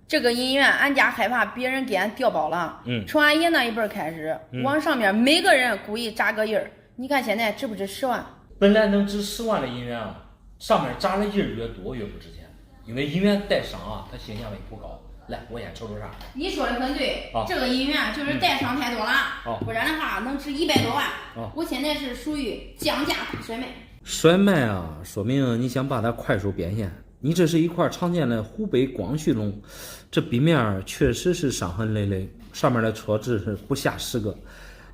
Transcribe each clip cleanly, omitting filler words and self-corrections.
这个银元，俺家害怕别人给俺调包了。从俺爷那一辈开始，往上面每个人故意扎个印儿。你看现在值不值10万？本来能值10万的银元啊，上面扎的印儿越多越不值钱，因为银元带伤啊，它性价比不高。来，我先瞅瞅啥。你说的很对，这个银元就是带伤太多了，不然的话能值100多万。我现在是属于降价大甩卖。甩卖啊，说明你想把它快速变现。你这是一块常见的湖北光绪龙，这壁面确实是伤痕累累，上面的戳痣是不下10个。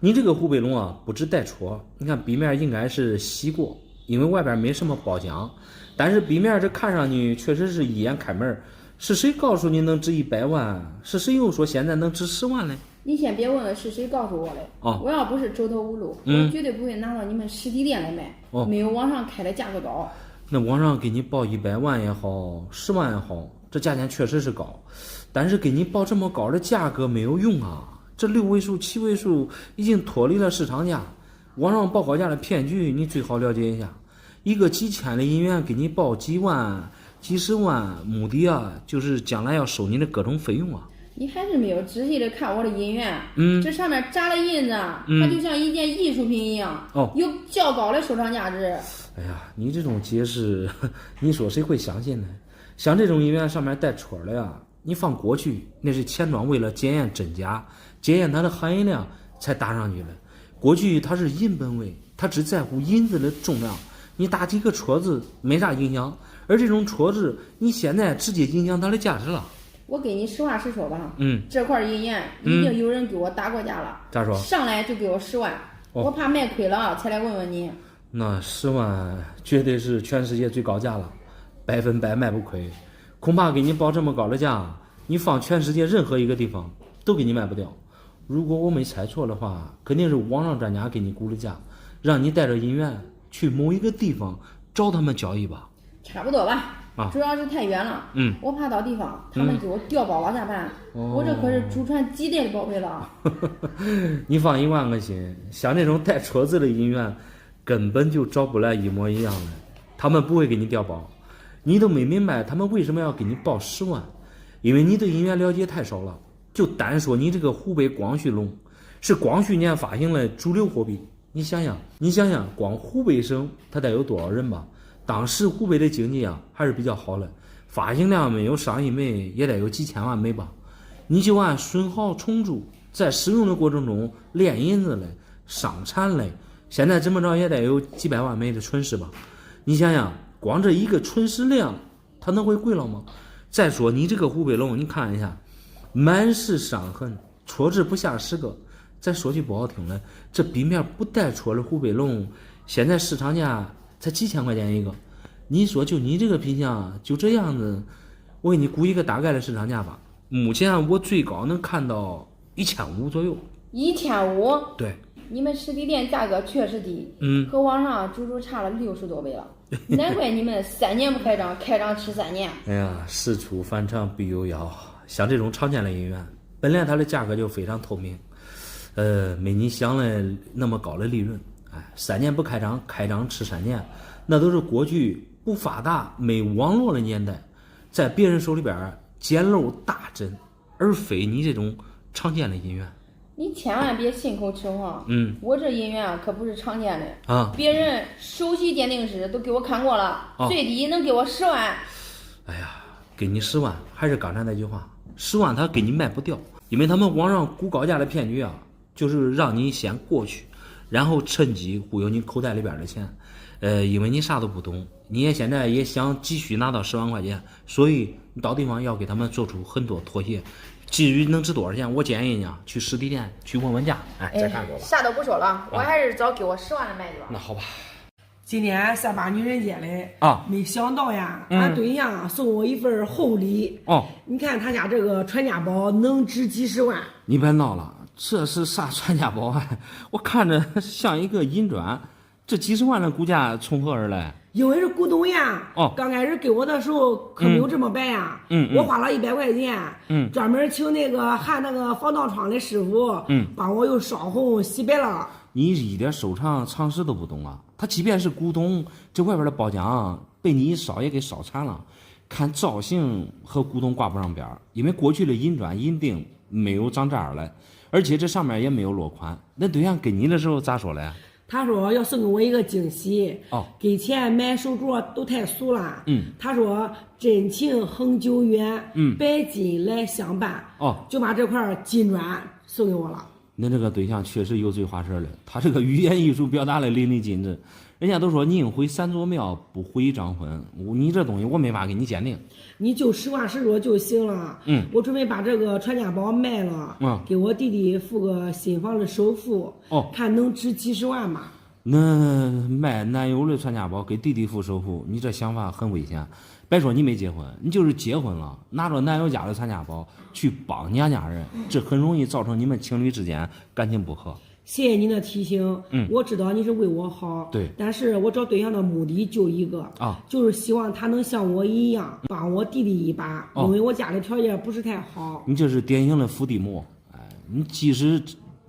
你这个湖北龙啊，不止带戳，你看壁面应该是洗过，因为外边没什么包浆，但是壁面这看上去确实是一眼开门。是谁告诉你能值100万？是谁又说现在能值10万呢？你先别问问是谁告诉我的，我要不是走投无路，我绝对不会拿到你们实体店来卖，没有网上开的价格高。那网上给你报100万也好，10万也好，这价钱确实是高，但是给你报这么高的价格没有用啊！这6位数、7位数已经脱离了市场价，网上报高价的骗局你最好了解一下。一个几千的银元给你报几万、几十万，目的啊就是将来要收你的各种费用啊。你还是没有仔细的看我的银元，这上面扎了印子，它就像一件艺术品一样，有较高的收藏价值。哎呀，你这种解释，你说谁会相信呢？像这种银元上面带戳的呀，你放过去那是钱庄为了检验真假，检验它的含银量才打上去的。过去它是银本位，它只在乎银子的重量，你打几个戳子没啥影响，而这种戳子你现在直接影响它的价值了。我给你实话实说吧，这块银元已经有人给我打过价了，咋说？上来就给我10万，我怕卖亏了才来问问你。那10万绝对是全世界最高价了，100%卖不亏。恐怕给你报这么高的价，你放全世界任何一个地方都给你卖不掉。如果我没猜错的话，肯定是网上专家给你估的价，让你带着银元去某一个地方找他们交易吧。差不多吧。主要是太远了，我怕到地方他们给我调包往下办，我这可是祖传几代的宝贝了。你放1万个心，像这种带戳子的银元根本就找不来一模一样的，他们不会给你调包。你都没明白他们为什么要给你报10万，因为你对银元了解太少了。就单说你这个湖北光绪龙是光绪年发行的主流货币，你想想光湖北省它得有多少人吧。当时湖北的经济啊还是比较好的，发行量没有上亿枚也得有几千万枚吧。你就按损耗重铸在使用的过程中炼银子嘞、伤残嘞，现在这么着也得有几百万枚的存世吧。你想想光这一个存世量它能会贵了吗？再说你这个湖北龙，你看一下满是伤痕，戳痣不下10个。再说句不好听的，这壁面不带戳的湖北龙现在市场价才几千块钱一个，你说就你这个品相就这样子，我给你估一个大概的市场价吧。目前我最高能看到1500左右。1500？对，你们实体店价格确实低，和网上足足差了60多倍了。难怪你们3年不开张，开张吃3年。哎呀，事出反常必有妖。像这种常见的银元，本来它的价格就非常透明，没你想的那么高的利润。3年不开张，开张吃3年，那都是过去不发达、没网络的年代，在别人手里边捡漏大真，而非你这种常见的银元。你千万别信口雌黄，我这银元可不是常见的啊！别人首席鉴定师都给我看过了，最低能给我10万。哎呀，给你10万，还是刚才那句话，10万他给你卖不掉，因为他们网上估高价的骗局啊，就是让你先过去。然后趁机忽悠你口袋里边的钱，因为你啥都不懂，你也现在也想急需拿到10万块钱，所以你到地方要给他们做出很多妥协。至于能值多少钱，我建议你啊，去实体店去问问价，再看过吧。啥都不说了，我还是找给我10万的卖去吧。那好吧。今天3八女人节嘞没想到呀，俺对象送我一份厚礼你看他家这个传家宝能值几十万。你别闹了。这是啥传家宝啊？我看着像一个银砖，这几十万的股价从何而来？因为是古董呀。刚开始给我的时候可没有这么白呀。我花了100块钱，专门请那个焊那个防盗窗的师傅，帮我又烧红洗白了。你一点收藏常识都不懂啊！它即便是古董，这外边的包浆被你一烧也给烧残了。看造型和古董挂不上边儿，因为过去的银砖银锭没有长这样来，而且这上面也没有落款。那对象跟你的时候咋说嘞？他说要送给我一个惊喜，给钱买手镯都太俗了。他说真情恒久远，白金来相伴。就把这块金砖送给我了。那这个对象确实有嘴滑舌了，他这个语言艺术表达的淋漓尽致。人家都说宁毁三座庙，不毁一张婚。你这东西我没法给你鉴定，你就实话实说就行了。我准备把这个传家宝卖了，给我弟弟付个新房的首付，看能值几十万吧。那卖男友的传家宝给弟弟付首付，你这想法很危险。别说你没结婚，你就是结婚了，拿着男友家的传家宝去帮娘家人，这很容易造成你们情侣之间感情不和。谢谢您的提醒，我知道你是为我好，对，但是我找对象的目的就一个就是希望他能像我一样帮我弟弟一把，因为我家里条件不是太好。你这是典型的伏地魔，你即使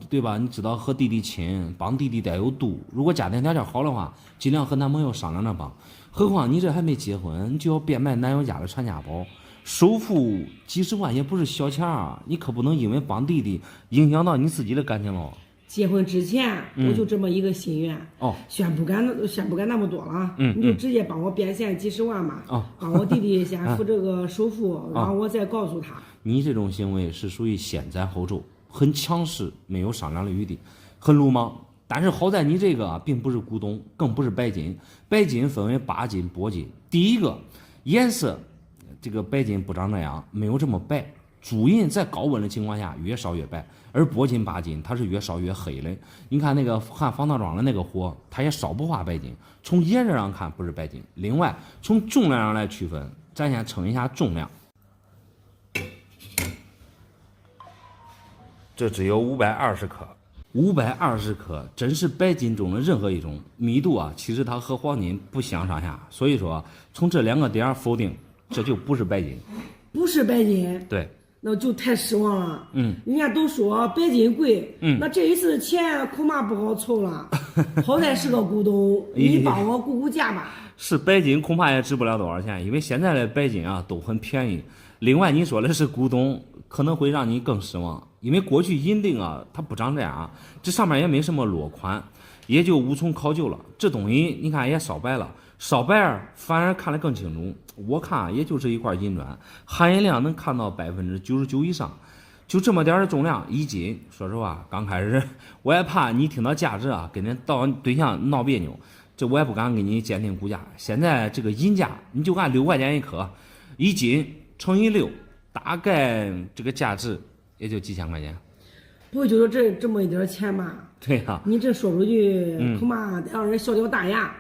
对吧？你知道和弟弟亲，帮弟弟得有度。如果家庭条件好的话，尽量和男朋友商量着帮。何况你这还没结婚，你就要变卖男友家的传家宝，首付几十万也不是小钱啊！你可不能因为帮弟弟影响到你自己的感情了。结婚之前我就这么一个心愿，先不敢那么多了，你就直接帮我变现几十万吧，帮我弟弟先付这个首付，然后我再告诉他。你这种行为是属于先斩后奏，很强势，没有商量的余地，很鲁莽。但是好在你这个并不是古董，更不是白金。白金分为8金、铂金。第一个颜色，这个白金不长那样，没有这么白。朱银在高温的情况下越烧越白，而铂金、8金它是越烧越黑的。你看那个焊防盗桩的那个火，它也烧不化白金。从颜色上看不是白金。另外从重量上来区分，咱先称一下重量。这只有520克。520克真是白金中的任何一种，密度其实它和黄金不相上下，所以说从这2个点否定，这就不是白金。不是白金？对，那就太失望了。人家都说白金贵，那这一次钱恐怕不好凑了。好歹是个古董，你帮我估估价吧。是白金恐怕也值不了多少钱，因为现在的白金都很便宜。另外你说的是古董，可能会让你更失望，因为过去银锭它不长这样，这上面也没什么落款，也就无从考究了。这东西你看也烧白了，烧白反而看得更清楚。我看也就是一块银砖，含银量能看到99%以上，就这么点的重量1斤。说实话，刚开始我也怕你听到价值跟人到对象闹别扭，这我也不敢给你鉴定估价。现在这个银价你就按6块钱一克，1斤乘以6，大概这个价值也就几千块钱。不会就说这么一点钱吧？对呀，你这说出去恐怕得让人笑掉大牙。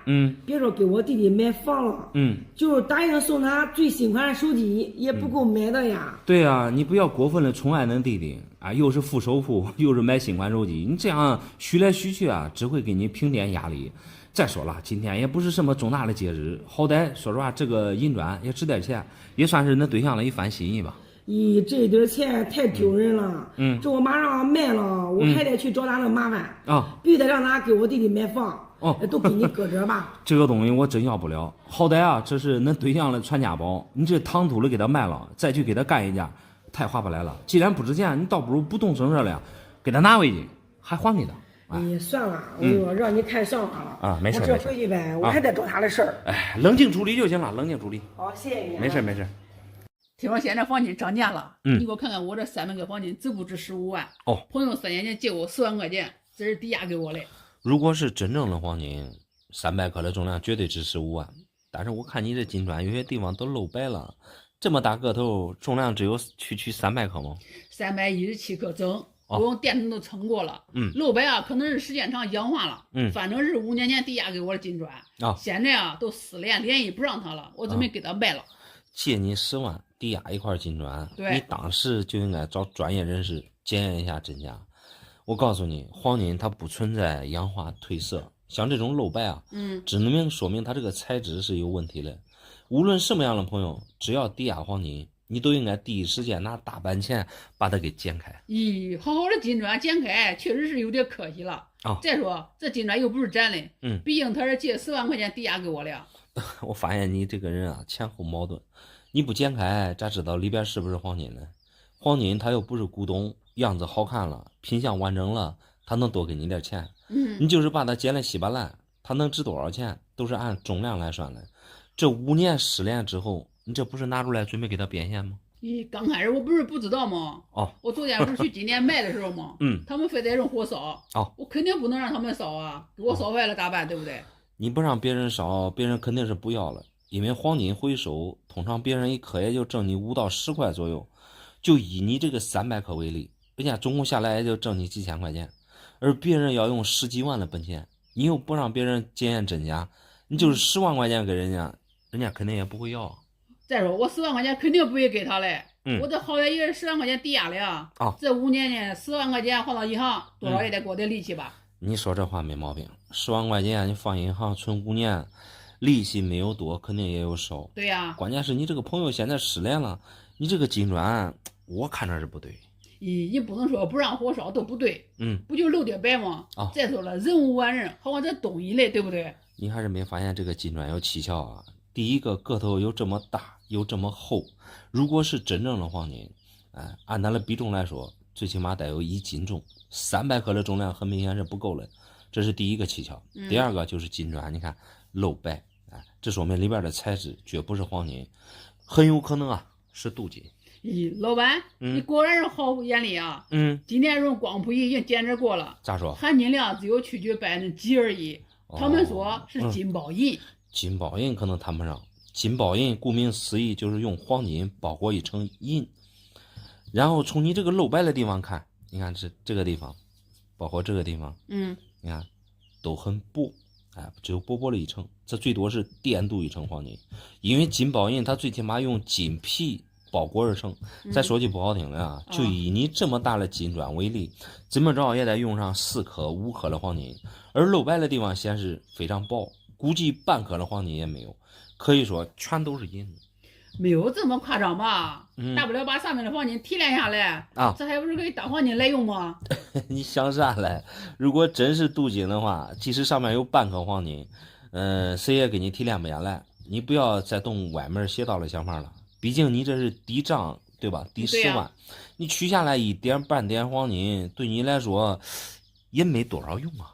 别说给我弟弟买房了，就是答应送他最新款的手机也不够买的呀。对呀，你不要过分的宠爱恁弟弟又是付首付，又是买新款手机，你这样许来许去只会给你平添压力。再说了，今天也不是什么重大的节日，好歹说实话，这个银砖也值点钱，也算是恁对象的一番心意吧。这点钱太丢人了。这我马上卖了，我还得去找他的麻烦必须得让他给我弟弟买房。都给你搁这吧。这个东西我真要不了，好歹这是恁对象的传家宝，你这唐突的给他卖了，再去给他干一架，太划不来了。既然不值钱，你倒不如不动声色了，给他拿回去，还还给他。你算了，我让你太上话了没事。我这回去呗，我还得找他的事儿。冷静处理就行了，冷静处理。好，谢谢你。没事。听说现在黄金涨价了，你给我看看我这300克黄金值不值15万？朋友3年前借我10万块钱，这是抵押给我的。如果是真正的黄金，300克的重量绝对值15万。但是我看你这金砖有些地方都露白了，这么大个头，重量只有区300克吗？317克整。我用电筒都称过了，露白可能是时间长氧化了，反正是5年前抵押给我的金砖，现在都失联联系不让他了，我准备给他卖了。借你10万抵押一块金砖，你当时就应该找专业人士检验一下真假。我告诉你，黄金它不存在氧化褪色，像这种露白只能说明它这个材质是有问题的。无论什么样的朋友，只要抵押黄金，你都应该第一时间拿大半钱把它给剪开。好好的金砖剪开确实是有点可惜了。再说这金砖又不是咱的，毕竟他是借10万块钱抵押给我的。我发现你这个人钱后矛盾，你不剪开咋知道里边是不是黄金呢？黄金它又不是古董，样子好看了，品相完整了，它能多给你点钱。你就是把它剪了稀巴烂，它能值多少钱都是按重量来算的。这5年失炼之后，你这不是拿出来准备给它变现吗？刚开始我不是不知道吗？我昨天不是去金店卖的时候吗？他们非得让我烧，我肯定不能让他们烧啊，给我烧坏了咋办？对不对？你不让别人烧，别人肯定是不要了，因为黄金回收通常别人1颗也就挣你5到10块左右，就以你这个300克为例，人家总共下来也就挣你几千块钱，而别人要用10几万的本钱，你又不让别人检验真假，你就是10万块钱给人家，人家肯定也不会要。再说我10万块钱肯定不会给他嘞，我这好歹也是10万块钱抵押了呀。这5年呢，10万块钱放到银行，多少也得给我点利息吧？你说这话没毛病，10万块钱你放银行存5年，利息没有多，肯定也有少。对呀，关键是你这个朋友现在失联了，你这个金砖，我看着是不对。你不能说不让火烧都不对，不就漏点白吗？再说了，人无完人，好像这东西嘞，对不对？你还是没发现这个金砖有蹊跷啊？第一个个头有这么大，有这么厚，如果是真正的黄金，按它的比重来说，最起码得有1斤重，300克的重量很明显是不够了，这是第一个蹊跷。第二个就是金砖，你看露白，这说明里边的材质绝不是黄金，很有可能是镀金。老板，你果然是毫不眼力啊！今天用光谱仪已经检测过了，咋说？含金量只有区区几而已。他们说是金包银。金包银可能谈不上，金包银顾名思义就是用黄金包裹一层银，然后从你这个露白的地方看，你看这个地方，包括这个地方，你看都很薄，只有薄薄的一层，这最多是电镀一层黄金，因为金包银它最起码用金皮包裹而成。再说句不好听的就以你这么大的金砖为例，怎么着也得用上4克、5克的黄金，而露白的地方显示非常薄，估计半克的黄金也没有，可以说全都是银子。没有这么夸张吧？大不了把上面的黄金提炼下来这还不是可以当黄金来用吗？你想啥嘞？如果真是镀金的话，即使上面有半克黄金，谁也给你提炼不下来。你不要再动歪门邪道的想法了，毕竟你这是抵账，对吧？抵10万，你取下来半点黄金，对你来说也没多少用啊。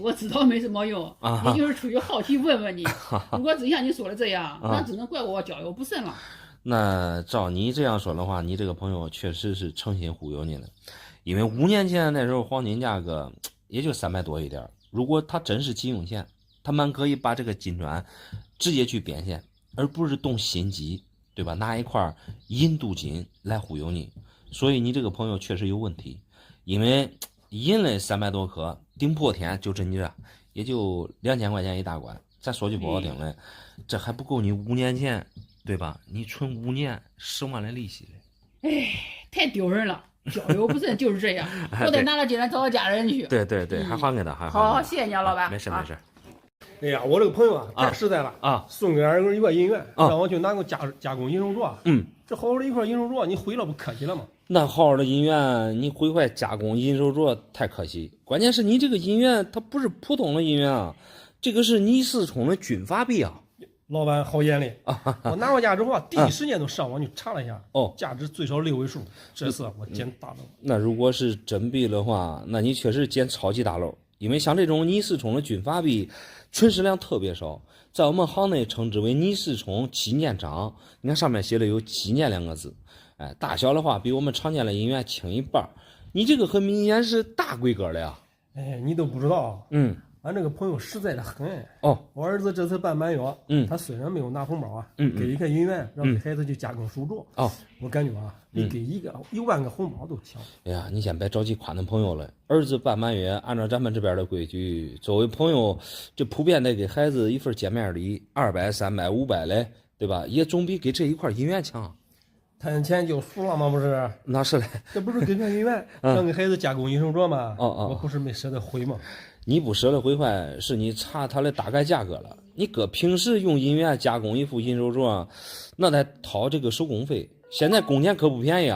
我知道没什么用，也就是出于好奇问问你。如果真像你说的这样，那只能怪我交友不慎了。那照你这样说的话，你这个朋友确实是诚心忽悠你了，因为5年前那时候黄金价格也就300多一点，如果他真是急用钱，他蛮可以把这个金砖直接去变现，而不是动心机，对吧？拿一块银镀金来忽悠你。所以你这个朋友确实有问题，因为银嘞300多克，顶破天就这你这，也就2000块钱一大关。咱说句不好听嘞，这还不够你5年前，对吧？你存5年10万的利息嘞。太丢人了，交友不慎就是这样。我得拿到金砖找到家人去。对，还还给他，还好，谢谢你老板。没事。哎呀，我这个朋友太实在了送给俺一个银元，让我去拿个加工银手镯。这好好的一块银手镯，你毁了不可惜了吗？那好好的银元，你毁坏加工银手镯太可惜。关键是你这个银元它不是普通的银元这个是倪世聪的军阀币老板好眼力我拿回家之后第一时间都上网去查了一下价值最少6位数，这次我捡大漏。那如果是真币的话，那你确实捡超级大漏，因为像这种倪世聪的军阀币存世量特别少，在我们行内称之为倪世聪纪念章，你看上面写的有纪念2个字，大小的话比我们常见的银元轻一半，你这个很明显是大规格的呀。你都不知道俺这个朋友实在的很我儿子这次办满月他虽然没有拿红包给一个银元让给孩子去加工手镯我感觉比给1万个红包都强。哎呀，你先别着急夸那朋友了，儿子办满月按照咱们这边的规矩，作为朋友这普遍得给孩子一份见面礼，200、300、500嘞，对吧？也总比给这一块银元强。谈钱就输了吗？不是？那是嘞，这不是给片银元让给孩子加工银手镯吗？我不是没舍得回吗？你不舍得毁坏，是你查它的大概价格了。你搁平时用银元加工一副银手镯，那得掏这个手工费，现在工钱可不便宜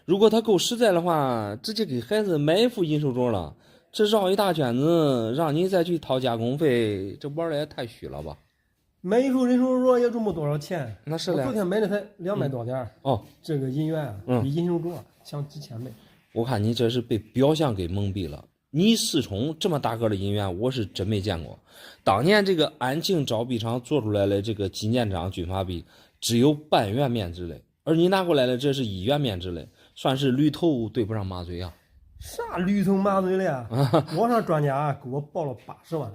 如果他够实在的话，直接给孩子买一副银手镯了，这绕一大圈子，让你再去掏加工费，这玩的也太虚了吧？买一束人参果也就没多少钱。那是嘞。我昨天买的才200多点哦，这个银元比银手镯强几千倍。我看你这是被表象给蒙蔽了。倪世聪这么大个的银元，我是真没见过。当年这个安庆造币厂做出来的这个纪念章军阀币只有半元面值嘞，而你拿过来的这是1元面值嘞，算是驴头对不上马嘴啊。啥驴头马嘴了呀？网上专家给我报了80万。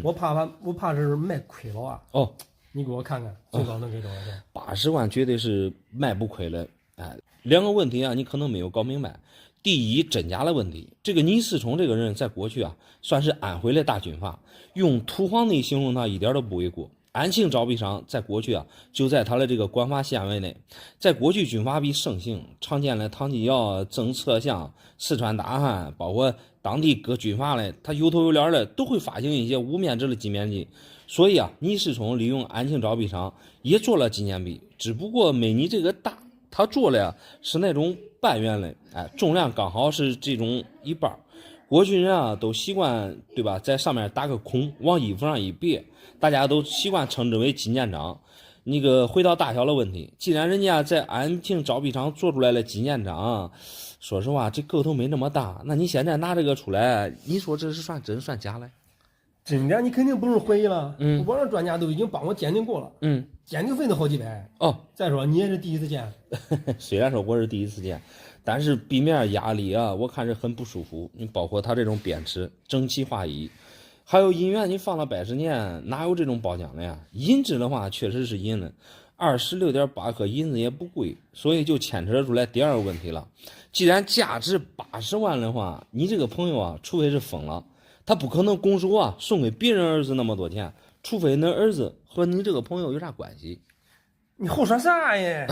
我怕是卖亏了啊。哦，你给我看看最高能给多少钱？80万绝对是卖不亏了。哎，两个问题啊，你可能没有搞明白。第一，真假的问题。这个倪世聪这个人在过去啊，算是安徽的大军阀，用土皇帝形容他一点都不为过。安庆造币厂在过去啊，就在他的这个管辖范围内。在过去军阀币盛行，常见的唐继尧、曾策象、四川大汉，包括当地各军阀嘞，他有头有脸的都会发行一些无面值的纪念币。所以啊，倪世聪利用安庆造币厂也做了纪念币，只不过没你这个大，他做的呀是那种半元的，哎，重量刚好是这种一半。过去人啊都习惯对吧，在上面打个孔，往衣服上一别，大家都习惯称之为纪念章。那个回到大小的问题，既然人家在安庆造币厂做出来了纪念章，说实话这个头没那么大，那你现在拿这个出来，你说这是算真算假嘞？真的你肯定不用怀疑了。网上专家都已经帮我鉴定过了。鉴定费都好几百。哦，再说你也是第一次见。虽然说我是第一次见，但是币面压力啊，我看是很不舒服。你包括它这种编织整齐划一，还有银元你放了80年，哪有这种包浆的呀？银质的话确实是银的，26.8克银子也不贵，所以就牵扯出来第二个问题了。既然价值80万的话，你这个朋友啊，除非是疯了，他不可能拱手啊送给别人儿子那么多钱，除非那儿子和你这个朋友有啥关系。你胡说啥呀？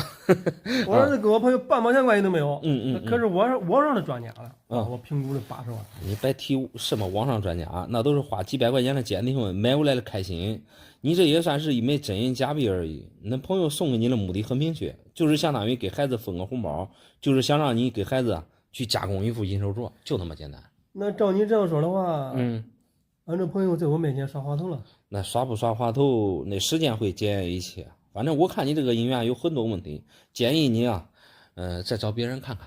我儿子跟我朋友半毛钱关系都没有。可是网上的专家了我评估了80万。你别提什么网上专家，那都是花几百块钱的鉴定买回来的开心。你这也算是一枚真银假币而已。那朋友送给你的目的很明确，就是相当于给孩子分个红包，就是想让你给孩子去加工一副银手镯，就那么简单。那照你这样说的话，俺这朋友在我面前耍滑头了。那耍不耍滑头，那时间会检验一切。反正我看你这个银元有很多问题，建议你啊，再找别人看看。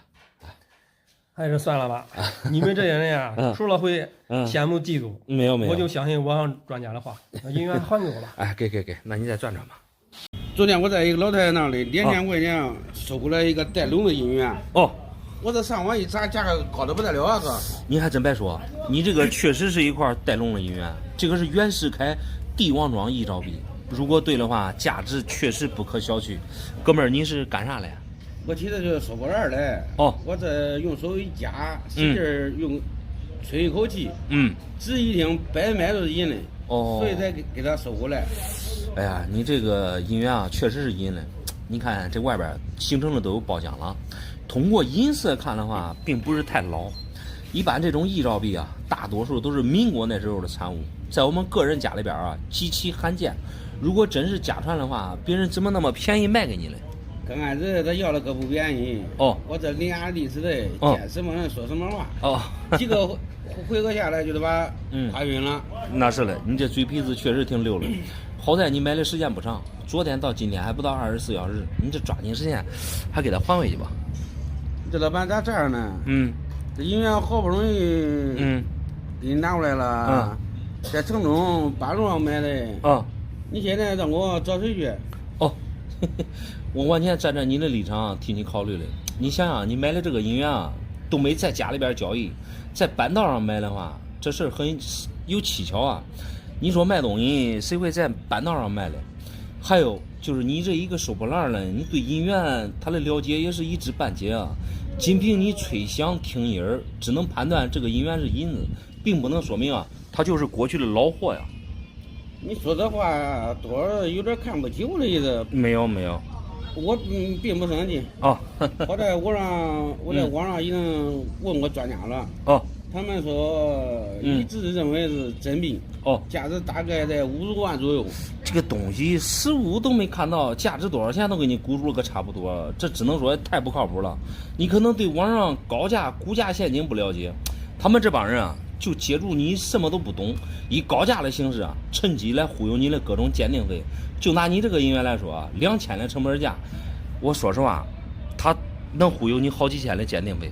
还是算了吧。你们这些人呀，除了会羡慕嫉妒，没有，我就相信网上专家的话，银元还给我吧。哎，给，那你再转转吧。昨天我在一个老太太那里2000块钱收回来一个带龙的银元。哦。我这上网一查，价格高得不得了啊！哥，你还真别说，你这个确实是一块带龙的银元，这个是袁世凯帝王庄一照币，如果对的话，价值确实不可小觑。哥们儿，你是干啥嘞？我其实就是收破烂嘞。哦，我这用手一夹，使劲用，吹一口气，仔一听，白买都是银的。哦，所以才给他收回来。哎呀，你这个银元啊，确实是银的。你看这外边形成的都有包浆了。通过银色看的话，并不是太老。一般这种一照币啊，大多数都是民国那时候的产物，在我们个人家里边啊，极其罕见。如果真是家传的话，别人怎么那么便宜卖给你嘞？刚开始他要了可不便宜。哦，我这伶牙俐齿的，见什么人说什么话。哦，几个回合下来就得把夸晕了。那是嘞，你这嘴皮子确实挺溜的。好在你买的时间不长，昨天到今天还不到24小时，你这抓紧时间，还给他还回去吧。这老板咋这样呢？这银元好不容易给你拿过来了，在城中8路上买的你现在让我找谁去？哦，我完全站在你的立场替你考虑了。你想想，你买的这个银元啊，都没在家里边交易，在半道上买的话，这事儿很有蹊跷啊。你说卖东西谁会在半道上卖嘞？还有就是你这一个收破烂的，你对银元它的了解也是一知半解啊。仅凭你吹响听音儿，只能判断这个银元是银子，并不能说明啊它就是过去的老货呀。你说这话多少有点看不起我的意思。没有，我并不生气啊。我在网上已经问过专家了他们说一致认为是真币价值大概在50万左右。这个东西实物都没看到，价值多少钱都给你估出了个差不多，这只能说太不靠谱了。你可能对网上高价估价陷阱不了解，他们这帮人啊，就借助你什么都不懂，以高价的形式啊，趁机来忽悠你的各种鉴定费。就拿你这个银元来说啊，2000的成本价，我说实话，他能忽悠你好几千的鉴定费。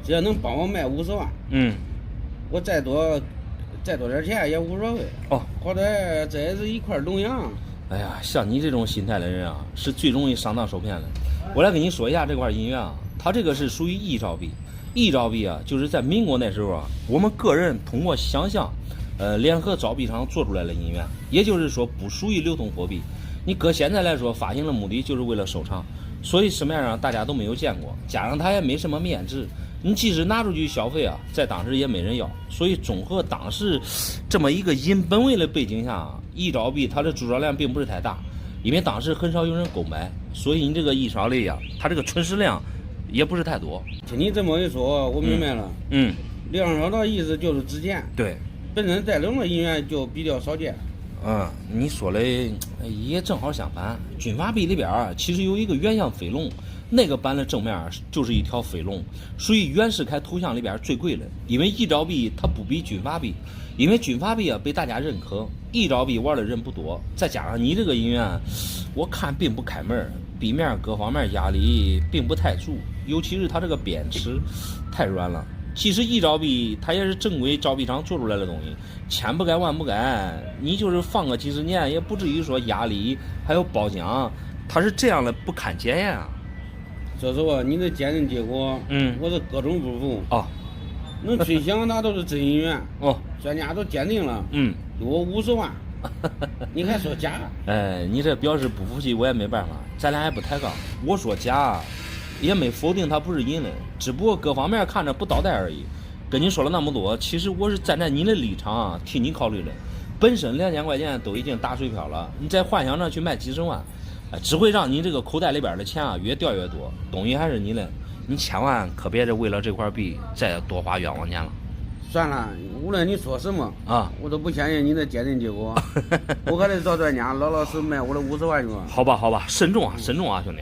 只要能帮我卖50万，我再多点钱也无所谓。好歹这也是一块龙洋。哎呀，像你这种心态的人啊，是最容易上当受骗的。我来跟你说一下这块银元啊，它这个是属于一兆币。一兆币啊，就是在民国那时候啊，我们个人通过想象，联合造币厂做出来的银元，也就是说不属于流通货币。你搁现在来说，发行的目的就是为了收藏，所以市面上大家都没有见过，加上它也没什么面值。你即使拿出去消费啊，在当时也没人要，所以综合当时这么一个银本位的背景下，一兆币它的铸造量并不是太大，因为当时很少有人购买，所以你这个一兆类啊，它这个存世量也不是太多。听你这么一说，我明白了。量少的意思就是值钱。对，本身带龙的银元就比较少见。你说的也正好相反，军阀币里边其实有一个原像飞龙。那个版的正面就是一条飞龙，属于袁世凯头像里边最贵的。因为一兆币它不比军阀币，因为军阀币啊被大家认可，一兆币玩的人不多，再加上你这个银元，我看并不开门，币面各方面压力并不太足，尤其是它这个边齿太软了。其实一兆币它也是正规造币厂做出来的东西，千不改万不改，你就是放个几十年也不至于说压力还有褒奖，它是这样的不堪检验啊。说实话，你的鉴定结果，我是各种不服。能吹响那都是真银元。专家都鉴定了，给我50万，你还说假？你这表示不服气，我也没办法，咱俩也不抬杠。我说假，也没否定它不是银的，只不过各方面看着不倒带而已。跟你说了那么多，其实我是站在你的立场替你考虑的。本身2000块钱都已经打水漂了，你再幻想着去卖几十万。只会让你这个口袋里边的钱越掉越多，东西还是你的，你千万可别为了这块币再多花冤枉钱了。算了，无论你说什么我都不相信你的鉴定结果，我还得找专家老老实卖我的50万去。好吧，慎重啊，兄弟。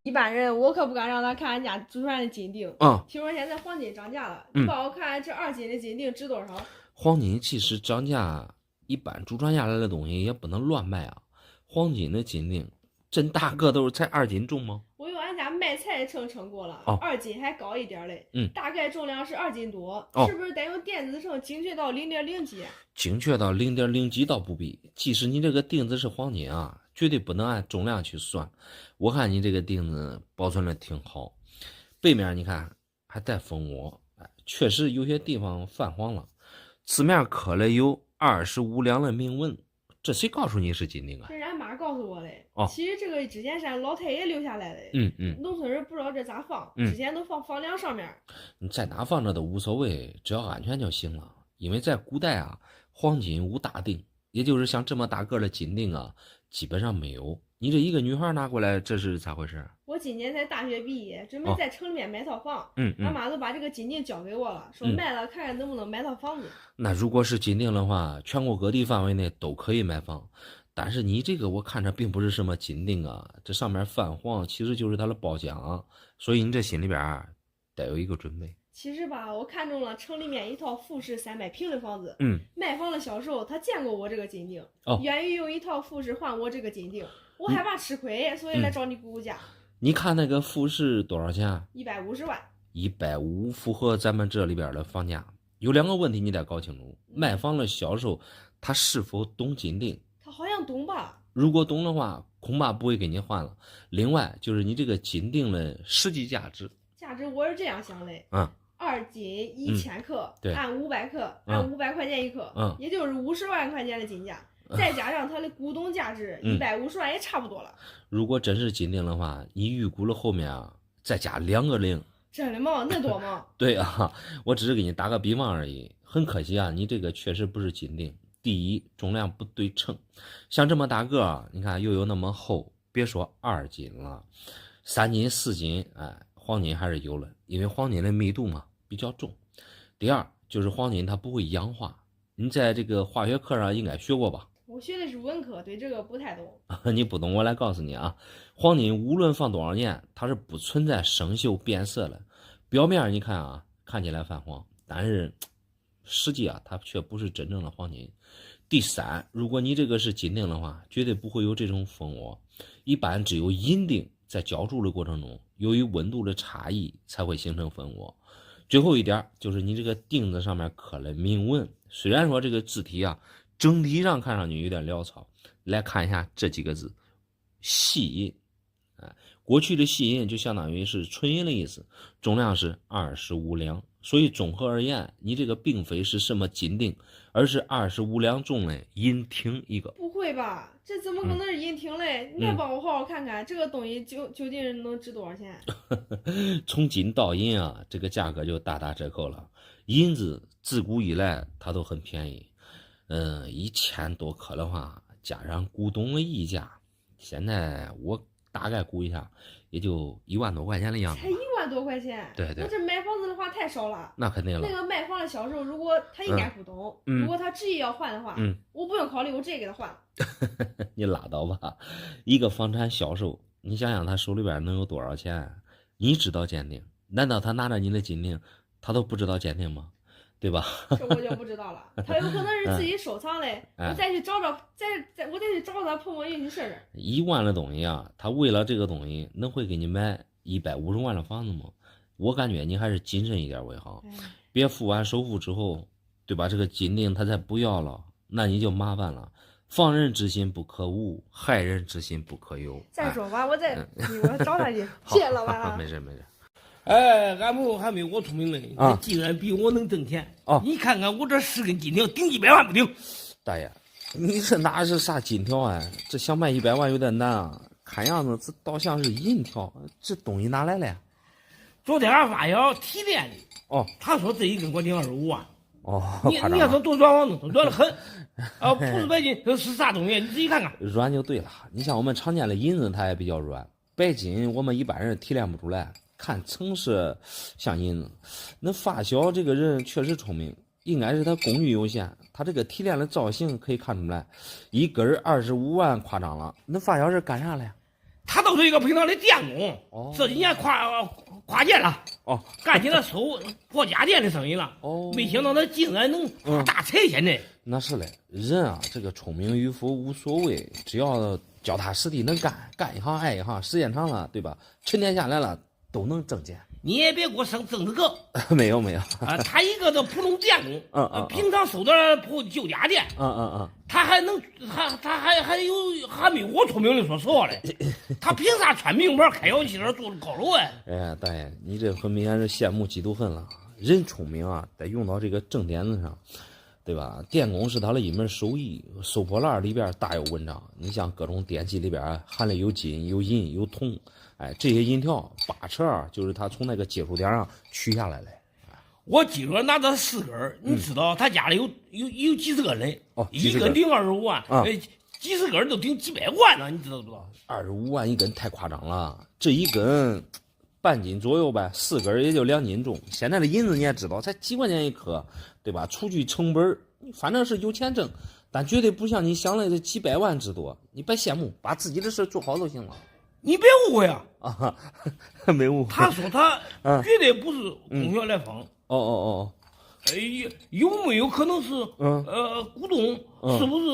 一般人我可不敢让他看俺家祖传的金锭。听说现在黄金涨价了，你帮我看这2斤的金锭值多少？黄金即使涨价，一般祖传下来的东西也不能乱卖啊。黄金的金锭，真大个都是才2斤重吗？我用俺家卖菜称过了，2斤还高一点嘞。大概重量是2斤多，是不是得用电子秤精确到0.0几？精确到0.0几倒不必，即使你这个锭子是黄金啊，绝对不能按重量去算。我看你这个锭子保存的挺好，背面你看还带蜂窝，确实有些地方泛黄了，字面刻了有25两的铭文。这谁告诉你是金锭啊？这是俺妈告诉我嘞。其实这个之前是俺老太爷留下来的。农村人不知道这咋放，之前都放房梁上面。你在哪放着都无所谓，只要安全就行了。因为在古代啊，黄金无大锭，也就是像这么大个的金锭啊，基本上没有。你这一个女孩拿过来，这是咋回事？我今年才大学毕业，准备在城里面买套房。俺妈都把这个金锭交给我了，说卖了看看能不能买套房子。那如果是金锭的话，全国各地范围内都可以买房。但是你这个我看着并不是什么金锭啊，这上面泛黄，其实就是它的褒奖，所以你这心里边得有一个准备。其实吧，我看中了城里面一套复式300平的房子。卖房的销售他见过我这个金锭，愿意用一套复式换我这个金锭。我害怕吃亏，所以来找你估估价。你看那个复式多少钱？150万。150符合咱们这里边的房价。有2个问题你得搞清楚：卖房的销售他是否懂金锭？他好像懂吧？如果懂的话，恐怕不会给你换了。另外就是你这个金锭的实际价值。价值我是这样想的，2斤1000克，按500克，按500块钱一克，也就是50万块钱的金价。再加上它的股东价值150万也差不多了。如果真是金锭的话，你预估了后面再加2个零。真的吗？那多吗？对啊，我只是给你打个比方而已。很可惜你这个确实不是金锭。第一，重量不对称，像这么大个你看又有那么厚，别说2斤了，3斤4斤，黄金还是有了，因为黄金的密度嘛比较重。第二就是黄金它不会氧化，你在这个化学课上应该学过吧？我学的是文科，对这个不太懂。你不懂，我来告诉你黄金无论放多少年，它是不存在生锈变色的。表面你看看起来泛黄，但是实际啊，它却不是真正的黄金。第三，如果你这个是金锭的话，绝对不会有这种蜂窝，一般只有银锭在浇筑的过程中，由于温度的差异才会形成蜂窝。最后一点就是你这个锭子上面刻了铭文，虽然说这个字体啊整体上看上去有点潦草，来看一下这几个字，细银。过去的细银就相当于是纯银的意思，重量是25两，所以综合而言，你这个并非是什么金锭，而是25两重的银锭一个。不会吧？这怎么可能是银锭嘞？你再帮我好好看看，这个东西究竟能值多少钱？从金到银啊，这个价格就大打折扣了。银子自古以来它都很便宜，1000多克的话，加上古董的溢价，现在我大概估一下，也就1万多块钱的样子。才1万多块钱？对对。那这买房子的话太少了。那肯定了。那个卖房的销售，如果他应该不懂，如果他执意要换的话，我不用考虑，我直接给他换了。你拉倒吧，一个房产销售，你想想他手里边能有多少钱？你知道鉴定？难道他拿着你的金锭，他都不知道鉴定吗？对吧？这我就不知道了，他有可能是自己收藏嘞，我再去找找，我再去找他碰碰运气试试。1万的东西啊，他为了这个东西，能会给你买150万的房子吗？我感觉你还是谨慎一点为好，别付完首付之后，对吧？这个金锭他再不要了，那你就麻烦了。防人之心不可无，害人之心不可有。再说吧，我找他去。谢谢老板啊。没事没事。俺母还没我聪明呢，你竟然比我能挣钱你看看我这10根金条顶100万不顶？大爷，你这哪是啥金条啊？这想卖100万有点难啊！看样子这倒像是银条，这东西哪来的？昨天俺发小提炼的他说这一根给我顶25万。你看这多软往弄，软得很不是白金，这是啥东西？你自己看看。软就对了，你像我们常见的银子，它也比较软，白金我们一般人提炼不出来。看成是像银子，那发小这个人确实聪明，应该是他工具有限，他这个提炼的造型可以看出来，一根25万夸张了。那发小是干啥的呀？他都是一个平常的电工，这几年跨界了，干起了收破家电的生意了。没想到他竟然能发大财现在。那是嘞，人啊，这个聪明与否无所谓，只要脚踏实地能干一行爱一行，时间长了，对吧？沉淀下来了。都能挣钱，你也别给我争这个。没有他一个的普通电工，平常收点破旧家电，他还能他还没我聪明的，说实话嘞，他凭啥穿名牌开小汽车住高楼哎？哎，大爷，你这很明显是羡慕嫉妒恨了。人聪明啊，得用到这个正点子上，对吧？电工是他的一门手艺，收破烂里边大有文章。你像各种电器里边含了有金、有银、有铜。这些银条8成就是他从那个接触点上取下来的。我今儿拿到4根，你知道他家里有几十根嘞？一根顶25万，几十根都顶几百万呢，你知道不知道？25万一根太夸张了，这一根半斤左右呗，4根也就2斤重。现在的银子你也知道，才几块钱一颗，对吧？除去成本，反正是有钱挣，但绝对不像你想的这几百万之多。你别羡慕，把自己的事做好就行了。你别误会啊！没误会。他说他绝对不是空穴来风。有没有可能是古董？是不是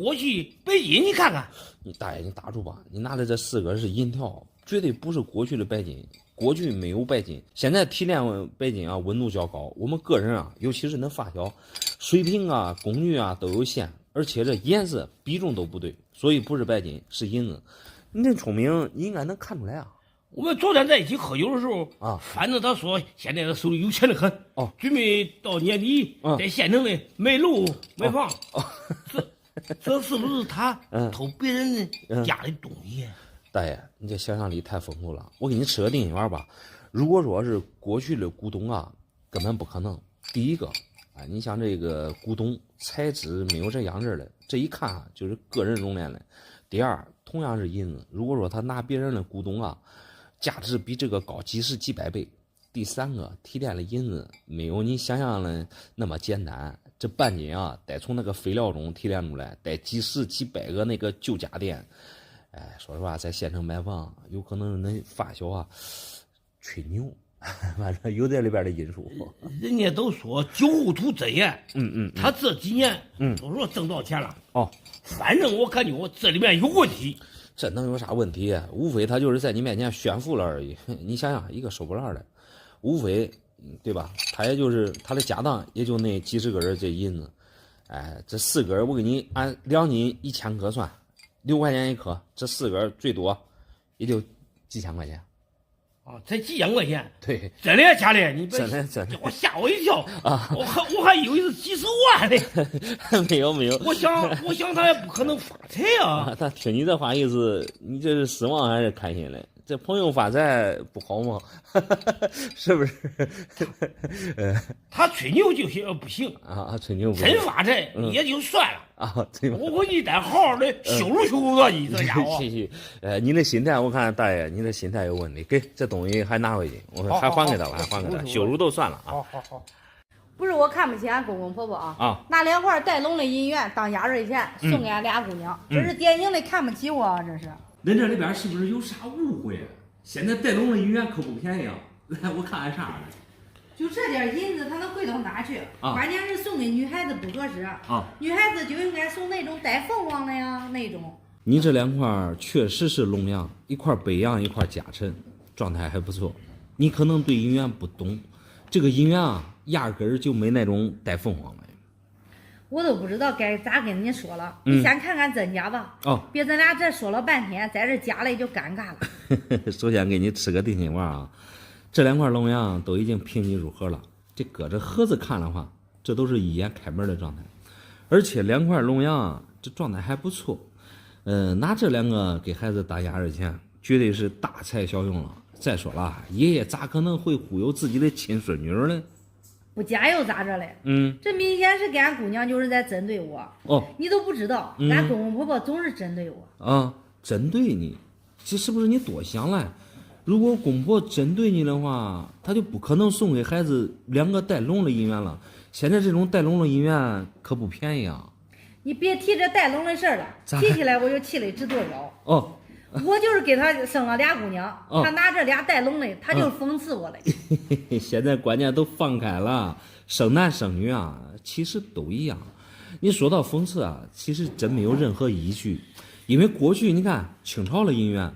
过去白金？你看看。你大爷，你打住吧！你拿的这4根是银条，绝对不是过去的白金。过去没有白金，现在提炼白金啊，温度较高。我们个人啊，尤其是那发小，水平啊、工具啊都有限，而且这颜色比重都不对，所以不是白金，是银子。你这聪明，你应该能看出来啊！我们昨天在一起喝酒的时候反正他说现在他手里有钱的很准备到年底在县城里买楼买房。这是不是他偷别人家的东西？大爷，你这想象力太丰富了。我给你吃个定心丸吧。如果说是过去的古董啊，根本不可能。第一个，你像这个古董材质没有这样式的，这一看啊就是个人熔炼的。第二，同样是银子，如果说他拿别人的古董啊，价值比这个高几十几百倍。第三个，提炼的银子没有你想象的那么简单，这半斤啊得从那个废料中提炼出来，得几十几百个那个旧家电。说实话，在县城买房有可能那发小啊吹牛，反正有这里边的因素。人家都说酒后吐真言，他这几年都说挣到钱了。哦，反正我感觉这里面有问题。这能有啥问题啊？无非他就是在你面前炫富了而已。你想想，一个收破烂的，无非对吧？他也就是他的家当也就那几十根这银子，哎，这4根我给你按2斤1000克算，6块钱一克，这4根最多也就几千块钱。啊，才几千块钱？对，真的假的？你真的，我吓我一跳啊！我还以为是几十万呢。没有。我想他也不可能发财啊。他听你这话意思，你这是失望还是开心嘞？这朋友发财不好吗？是不是？他吹牛就行不行啊？吹牛不行，真发财也就算了啊。我回去得好好的修罗你这家伙。你的心态，我看大爷，你的心态有问题。给这东西还拿回去，我还还给他了，还还给他，羞辱都算了啊。好。不是我看不起俺公公婆婆啊，拿2块带龙的银元当压岁钱送给俺俩姑娘，这是典型的看不起我啊！这是。恁这里边是不是有啥误会？现在带龙的银元可不便宜啊！来，我看看啥呢？就这点银子，它能贵到哪去？关键是送给女孩子不合适啊！女孩子就应该送那种带凤凰的呀，那种。你这2块确实是龙样，一块北洋，一块甲辰，状态还不错。你可能对银元不懂，这个银元啊，压根儿就没那种带凤凰的。我都不知道该咋跟你说了，你先看看真假吧。别咱俩这说了半天，在这假了就尴尬了。首先给你吃个定心丸啊，这2块龙洋都已经评级入盒了。这搁着盒子看的话，这都是一眼开门的状态，而且2块龙洋这状态还不错。拿这2个给孩子打压岁钱，绝对是大材小用了。再说了，爷爷咋可能会忽悠自己的亲孙女呢？不加油咋着嘞？这明显是给俺姑娘就是在针对我。你都不知道，俺公公婆婆总是针对我。啊，针对你，这是不是你多想了？如果公婆针对你的话，他就不可能送给孩子2个带龙的银元了。现在这种带龙的银元可不便宜啊！你别提这带龙的事儿了，提起来我就气得直跺脚。我就是给他生了俩姑娘，他拿这俩带龙的，他就讽刺我嘞。现在观念都放开了，生男生女啊，其实都一样。你说到讽刺啊，其实真没有任何依据，因为过去你看清朝的银元，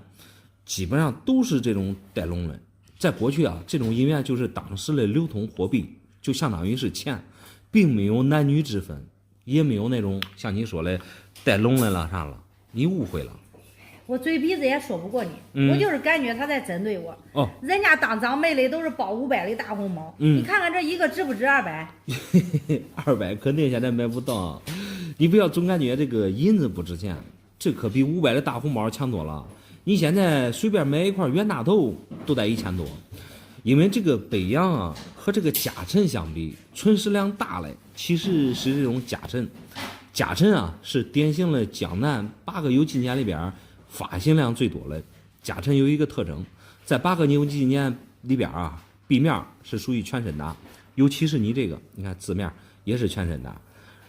基本上都是这种带龙的。在过去啊，这种银元就是当时的流通货币，就相当于是钱，并没有男女之分，也没有那种像你说的带龙的了啥了，你误会了。我嘴皮子也说不过你，我就是感觉他在针对我。人家当长辈的都是包500的大红包，你看看这一个值不值200？200肯定现在买不到。你不要总感觉这个银子不值钱，这可比500的大红包强多了。你现在随便买一块袁大头都得1000多，因为这个北洋啊和这个甲辰相比，存世量大嘞，其实是这种甲辰。甲辰啊是典型的江南8个有纪年里边发行量最多的。甲辰有一个特征，在8个有纪年里边啊，壁面是属于全身大，尤其是你这个，你看字面也是全身大，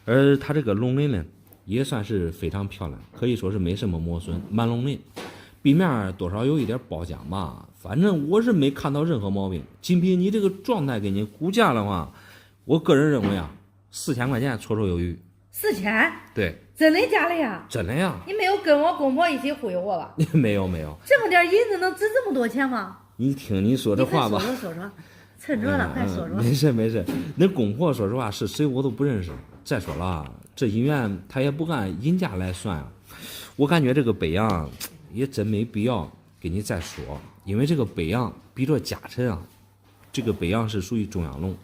而它这个龙鳞呢，也算是非常漂亮，可以说是没什么磨损，满龙鳞，壁面多少有一点包浆吧，反正我是没看到任何毛病。仅凭你这个状态给你估价的话，我个人认为啊，4000块钱绰绰有余。4000？对。真的假的呀？真的呀！你没有跟我公婆一起忽悠我吧？没有。这么点银子能值这么多钱吗？你听你说这话吧。说，趁热了，快说。没事，那公婆说实话是谁我都不认识。再说了，这银元他也不按银价来算啊。我感觉这个北洋也真没必要给你再说，因为这个北洋比着甲辰啊，这个北洋是属于中央龙，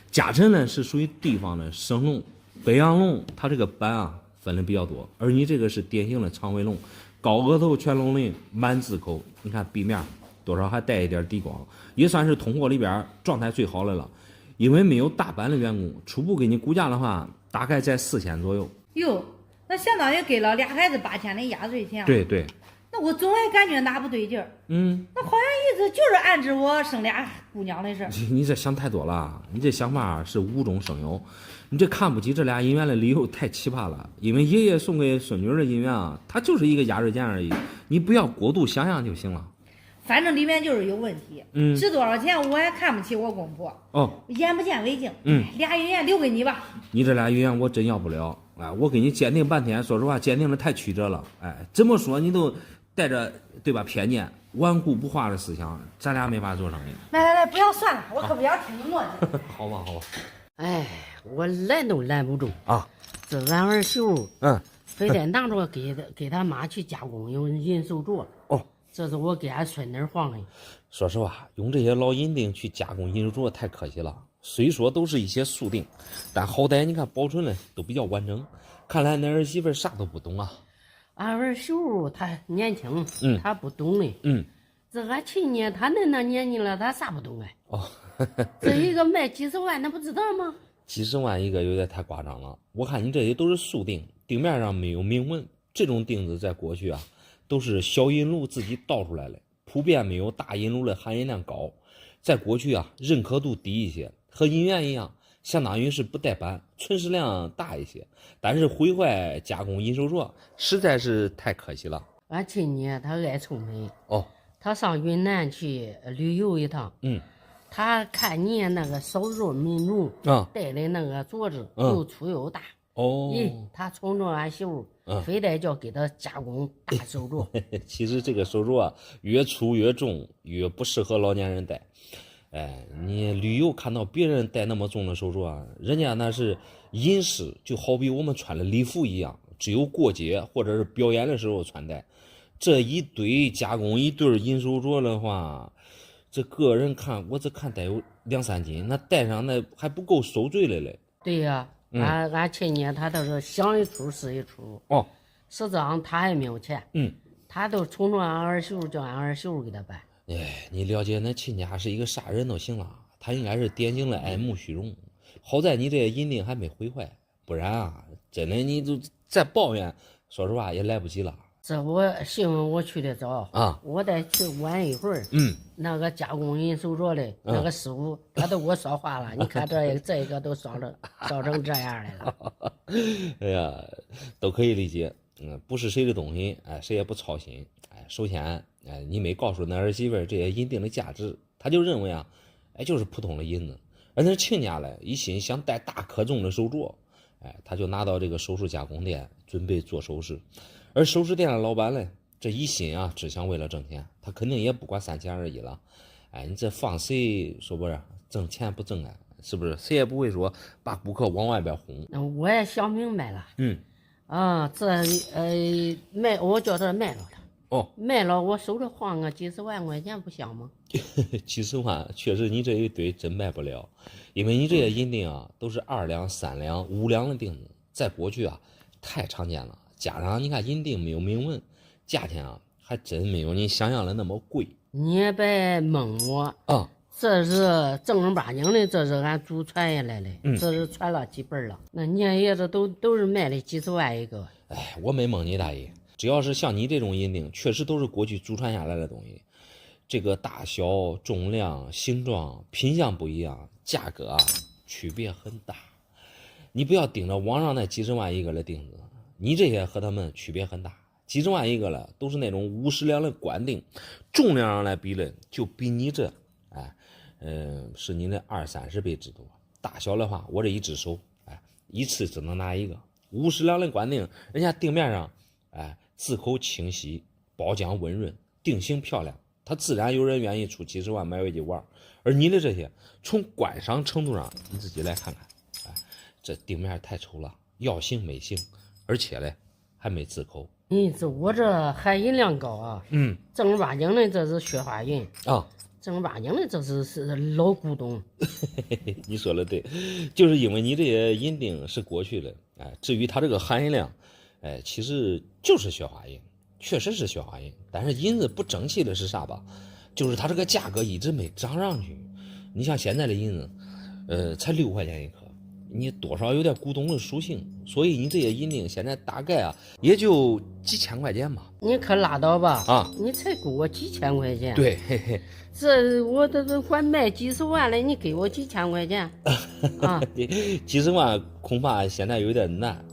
甲辰呢是属于地方的省龙，北洋龙它这个斑啊分的比较多，而你这个是典型的长尾龙，高额头全龙鳞，满字口，你看壁面多少还带一点底光，也算是通货里边状态最好的了。因为没有大班的员工，初步给你估价的话，大概在4000左右。哟，那相当于给了俩孩子8000的压岁钱。对。那我总还感觉哪不对劲儿。那好像意思就是暗指我生俩姑娘的事儿。你这想太多了，你这想法是无中生有。你这看不起这俩银元的理由太奇葩了，因为爷爷送给孙女的银元啊，它就是一个压岁钱而已，你不要过度想象就行了。反正里面就是有问题。值多少钱我也看不起我公婆。眼不见为净。俩银元留给你吧。你这俩银元我真要不了。哎，我给你鉴定半天，说实话，鉴定的太曲折了。哎，怎么说你都带着对吧偏见、顽固不化的思想，咱俩没法做生意。来，不要算了，我可不要听你磨叽。好吧。哎，我拦都拦不住啊！这俺儿媳妇，非得拿着给他妈去加工用银手镯。这是我给俺孙女换的。说实话，用这些老银锭去加工银手镯太可惜了。虽说都是一些速锭，但好歹你看保存的都比较完整。看来那儿媳妇啥都不懂啊。俺儿媳妇她年轻，她不懂的。这俺亲家他那年纪了，他啥不懂哎。这一个卖几十万，他不知道吗？几十万一个有点太夸张了。我看你这些都是素锭，锭面上没有铭文。这种锭子在过去啊，都是小银炉自己倒出来的，普遍没有大银炉的含银量高。在过去啊，认可度低一些，和银元一样，相当于是不带板，存世量大一些。但是毁坏加工银手镯实在是太可惜了。俺亲家他爱臭美他上云南去旅游一趟，他看你那个少数民族戴的那个镯子又粗又大，他冲着俺媳妇，非得叫给他加工大手镯。其实这个手镯啊，越粗越重，越不适合老年人戴。哎，你旅游看到别人戴那么重的手镯啊，人家那是隐士，就好比我们穿的礼服一样，只有过节或者是表演的时候穿戴。这一堆加工一对银手镯的话，这个人看我这看得有2-3斤，那戴上那还不够受罪的嘞。对呀，俺亲家他都是想一出是一出。实际上他还没有钱，他都冲着俺儿媳妇，叫俺儿媳妇给他办。哎，你了解那亲家是一个啥人都行了，他应该是典型的爱慕虚荣。好在你这些银锭还没毁坏，不然啊，真的你就再抱怨，说实话也来不及了。这我新闻我去的早我得去晚一会儿。那个加工银手镯的那个师傅，他都给我说话了。你看这一个都烧成这样来了。哎呀，都可以理解。不是谁的东西，哎，谁也不操心。哎，首先，哎，你没告诉那儿媳妇这些银锭的价值，他就认为啊，哎，就是普通的银子。而那亲家嘞，一心想戴大可重的手镯，哎，他就拿到这个首饰加工店准备做首饰。而首饰店的老板呢，这一心啊，只想为了挣钱，他肯定也不管3钱而已了。哎，你这放谁说不是挣钱不挣啊？是不是？谁也不会说把顾客往外边轰。那我也想明白了。卖我叫他卖了他。卖了我手里换个几十万块钱不香吗？几十万确实你这一堆真卖不了，因为你这些银锭啊都是2两、3两、5两的锭子，在过去啊太常见了。加上你看银锭没有铭文，价钱啊还真没有你想象的那么贵。你也别蒙我这是正儿八经的，这是俺祖传下来的，这是传了几辈了。那年爷子都是卖的几十万一个。哎，我没蒙你大爷，只要是像你这种银锭，确实都是过去祖传下来的东西。这个大小、重量、形状、品相不一样，价格啊区别很大。你不要盯着网上那几十万一个的锭子。你这些和他们区别很大，几十万一个了，都是那种50两的官锭，重量上来比了，就比你这，是你的20-30倍之多。大小的话，我这一只手，一次只能拿一个。50两的官锭，人家锭面上，字口清晰，包浆温润，锭形漂亮，它自然有人愿意出几十万买回去玩。而你的这些，从观赏程度上，你自己来看看，这锭面太丑了，要形没形。而且嘞，还没字口。我这含银量高啊。正儿八经的这是雪花银啊，正儿八经的这是老古董。你说的对，就是因为你这些银锭是过去的，至于它这个含银量，其实就是雪花银，确实是雪花银。但是银子不争气的是啥吧？就是它这个价格一直没涨上去。你像现在的银子，才6块钱一颗。你多少有点古董的属性，所以你这些银锭现在大概啊也就几千块钱吧。你可拉倒吧你才给我几千块钱。对，嘿嘿，这我这管卖几十万了，你给我几千块钱几十万恐怕现在有点难，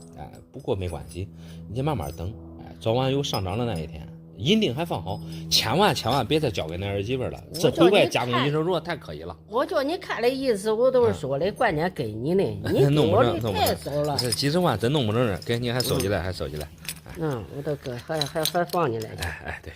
不过没关系，你先慢慢等，早晚有上涨的那一天。银锭还放好，千万别再交给那儿媳妇了。这回怪加工金手镯太可以了。我叫你看的意思，我都是说的，关键给你的，你给我的太少了。这几十万真弄不成，给你还收起来，还收起来。我都搁还放进来。哎，对。